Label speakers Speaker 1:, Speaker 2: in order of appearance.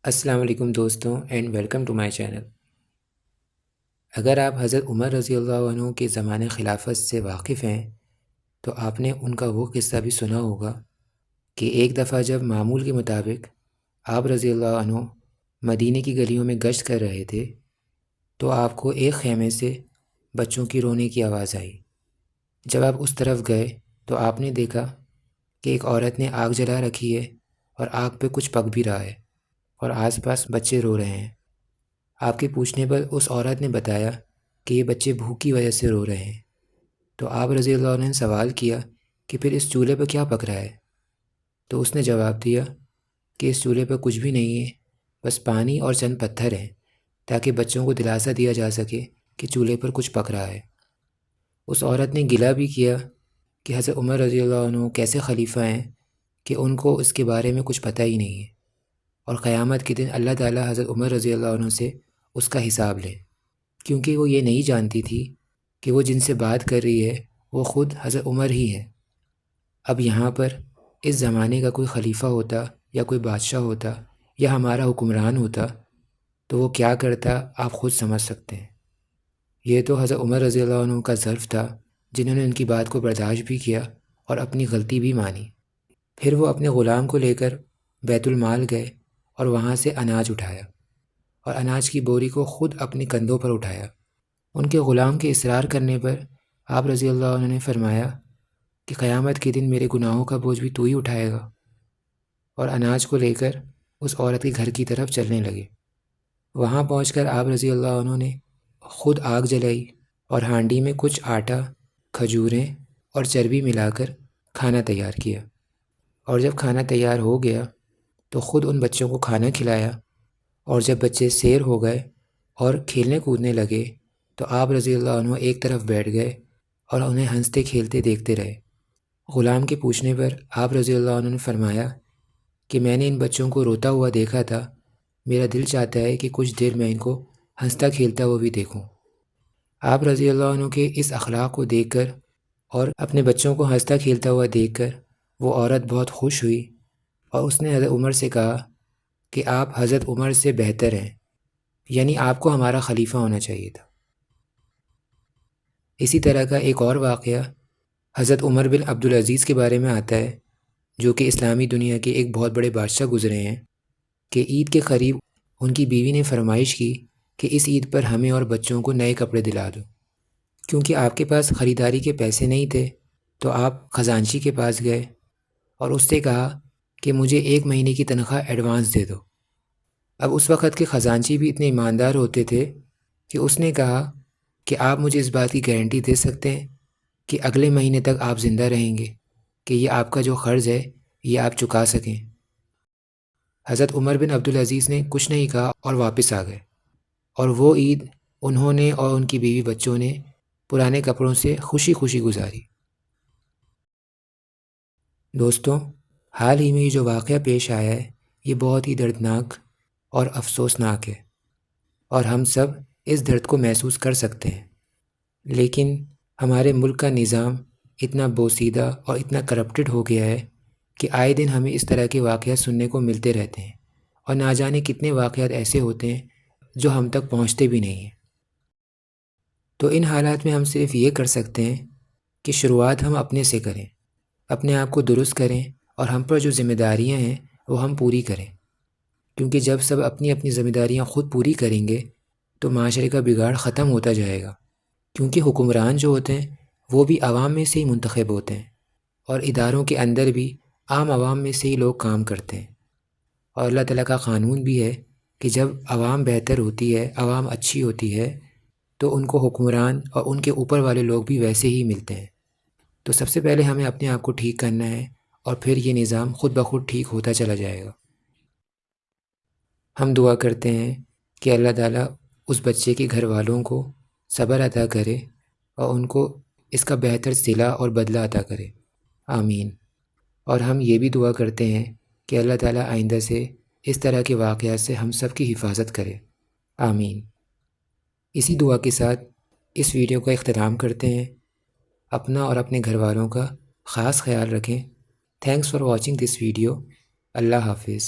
Speaker 1: السلام علیکم دوستوں and welcome to my channel. اگر آپ حضرت عمر رضی اللہ عنہ کے زمانے خلافت سے واقف ہیں تو آپ نے ان کا وہ قصہ بھی سنا ہوگا کہ ایک دفعہ جب معمول کے مطابق آپ رضی اللہ عنہ مدینے کی گلیوں میں گشت کر رہے تھے تو آپ کو ایک خیمے سے بچوں کی رونے کی آواز آئی۔ جب آپ اس طرف گئے تو آپ نے دیکھا کہ ایک عورت نے آگ جلا رکھی ہے اور آگ پہ کچھ پک بھی رہا ہے اور آس پاس بچے رو رہے ہیں۔ آپ کے پوچھنے پر اس عورت نے بتایا کہ یہ بچے بھوک کی وجہ سے رو رہے ہیں۔ تو آپ رضی اللہ عنہ نے سوال کیا کہ پھر اس چولہے پہ کیا پک رہا ہے؟ تو اس نے جواب دیا کہ اس چولہے پہ کچھ بھی نہیں ہے، بس پانی اور چند پتھر ہیں تاکہ بچوں کو دلاسا دیا جا سکے کہ چولہے پر کچھ پک رہا ہے۔ اس عورت نے گلہ بھی کیا کہ حضرت عمر رضی اللہ عنہ کیسے خلیفہ ہیں کہ ان کو اس کے بارے میں کچھ پتہ ہی نہیں ہے، اور قیامت کے دن اللہ تعالیٰ حضرت عمر رضی اللہ عنہ سے اس کا حساب لیں، کیونکہ وہ یہ نہیں جانتی تھی کہ وہ جن سے بات کر رہی ہے وہ خود حضرت عمر ہی ہے۔ اب یہاں پر اس زمانے کا کوئی خلیفہ ہوتا یا کوئی بادشاہ ہوتا یا ہمارا حکمران ہوتا تو وہ کیا کرتا آپ خود سمجھ سکتے ہیں۔ یہ تو حضرت عمر رضی اللہ عنہ کا ظرف تھا جنہوں نے ان کی بات کو برداشت بھی کیا اور اپنی غلطی بھی مانی۔ پھر وہ اپنے غلام کو لے کر بیت المال گئے اور وہاں سے اناج اٹھایا اور اناج کی بوری کو خود اپنے کندھوں پر اٹھایا۔ ان کے غلام کے اصرار کرنے پر آپ رضی اللہ عنہ نے فرمایا کہ قیامت کے دن میرے گناہوں کا بوجھ بھی تو ہی اٹھائے گا، اور اناج کو لے کر اس عورت کے گھر کی طرف چلنے لگے۔ وہاں پہنچ کر آپ رضی اللہ عنہ نے خود آگ جلائی اور ہانڈی میں کچھ آٹا، کھجوریں اور چربی ملا کر کھانا تیار کیا، اور جب کھانا تیار ہو گیا تو خود ان بچوں کو کھانا کھلایا، اور جب بچے سیر ہو گئے اور کھیلنے کودنے لگے تو آپ رضی اللہ عنہ ایک طرف بیٹھ گئے اور انہیں ہنستے کھیلتے دیکھتے رہے۔ غلام کے پوچھنے پر آپ رضی اللہ عنہ نے فرمایا کہ میں نے ان بچوں کو روتا ہوا دیکھا تھا، میرا دل چاہتا ہے کہ کچھ دیر میں ان کو ہنستا کھیلتا ہوا بھی دیکھوں۔ آپ رضی اللہ عنہ کے اس اخلاق کو دیکھ کر اور اپنے بچوں کو ہنستا کھیلتا ہوا دیکھ کر وہ عورت بہت خوش ہوئی، اور اس نے حضرت عمر سے کہا کہ آپ حضرت عمر سے بہتر ہیں، یعنی آپ کو ہمارا خلیفہ ہونا چاہیے تھا۔ اسی طرح کا ایک اور واقعہ حضرت عمر بن عبدالعزیز کے بارے میں آتا ہے، جو کہ اسلامی دنیا کے ایک بہت بڑے بادشاہ گزرے ہیں، کہ عید کے قریب ان کی بیوی نے فرمائش کی کہ اس عید پر ہمیں اور بچوں کو نئے کپڑے دلا دو۔ کیونکہ آپ کے پاس خریداری کے پیسے نہیں تھے تو آپ خزانچی کے پاس گئے اور اس سے کہا کہ مجھے 1 مہینے کی تنخواہ ایڈوانس دے دو۔ اب اس وقت کے خزانچی بھی اتنے ایماندار ہوتے تھے کہ اس نے کہا کہ آپ مجھے اس بات کی گارنٹی دے سکتے ہیں کہ اگلے مہینے تک آپ زندہ رہیں گے، کہ یہ آپ کا جو قرض ہے یہ آپ چکا سکیں۔ حضرت عمر بن عبدالعزیز نے کچھ نہیں کہا اور واپس آ گئے، اور وہ عید انہوں نے اور ان کی بیوی بچوں نے پرانے کپڑوں سے خوشی خوشی گزاری۔ دوستوں، حال ہی میں یہ جو واقعہ پیش آیا ہے یہ بہت ہی دردناک اور افسوسناک ہے، اور ہم سب اس درد کو محسوس کر سکتے ہیں، لیکن ہمارے ملک کا نظام اتنا بوسیدہ اور اتنا کرپٹڈ ہو گیا ہے کہ آئے دن ہمیں اس طرح کے واقعات سننے کو ملتے رہتے ہیں، اور نہ جانے کتنے واقعات ایسے ہوتے ہیں جو ہم تک پہنچتے بھی نہیں ہیں۔ تو ان حالات میں ہم صرف یہ کر سکتے ہیں کہ شروعات ہم اپنے سے کریں، اپنے آپ کو درست کریں، اور ہم پر جو ذمہ داریاں ہیں وہ ہم پوری کریں، کیونکہ جب سب اپنی اپنی ذمہ داریاں خود پوری کریں گے تو معاشرے کا بگاڑ ختم ہوتا جائے گا، کیونکہ حکمران جو ہوتے ہیں وہ بھی عوام میں سے ہی منتخب ہوتے ہیں، اور اداروں کے اندر بھی عام عوام میں سے ہی لوگ کام کرتے ہیں، اور اللہ تعالیٰ کا قانون بھی ہے کہ جب عوام بہتر ہوتی ہے، عوام اچھی ہوتی ہے، تو ان کو حکمران اور ان کے اوپر والے لوگ بھی ویسے ہی ملتے ہیں۔ تو سب سے پہلے ہمیں اپنے آپ کو ٹھیک کرنا ہے، اور پھر یہ نظام خود بخود ٹھیک ہوتا چلا جائے گا۔ ہم دعا کرتے ہیں کہ اللہ تعالیٰ اس بچے کے گھر والوں کو صبر عطا کرے اور ان کو اس کا بہتر صلہ اور بدلہ عطا کرے، آمین۔ اور ہم یہ بھی دعا کرتے ہیں کہ اللہ تعالیٰ آئندہ سے اس طرح کے واقعات سے ہم سب کی حفاظت کرے، آمین۔ اسی دعا کے ساتھ اس ویڈیو کا اختتام کرتے ہیں۔ اپنا اور اپنے گھر والوں کا خاص خیال رکھیں۔ Thanks for watching this video. اللہ حافظ۔